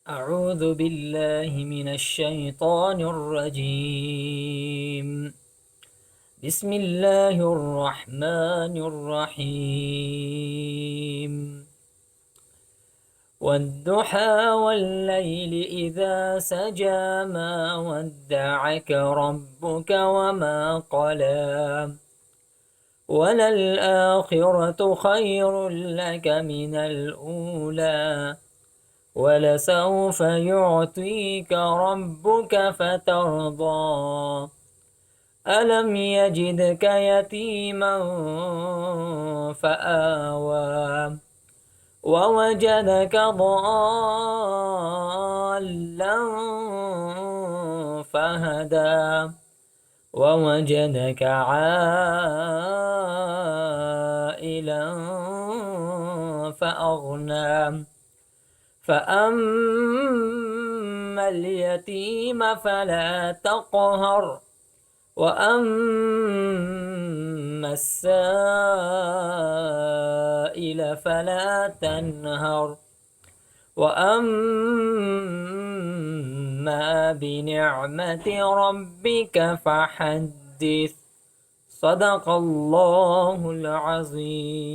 أعوذ بالله من الشيطان الرجيم. بسم الله الرحمن الرحيم. والضحى والليل إذا سجى ما ودعك ربك وما قلى وللآخرة خير لك من الأولى ولسوف يعطيك ربك فترضى ألم يجدك يتيما فآوى ووجدك ضالا فهدى ووجدك عائلا فأغنى فأما اليتيم فلا تقهر وأما السائل فلا تنهر وأما بنعمة ربك فحدث. صدق الله العظيم.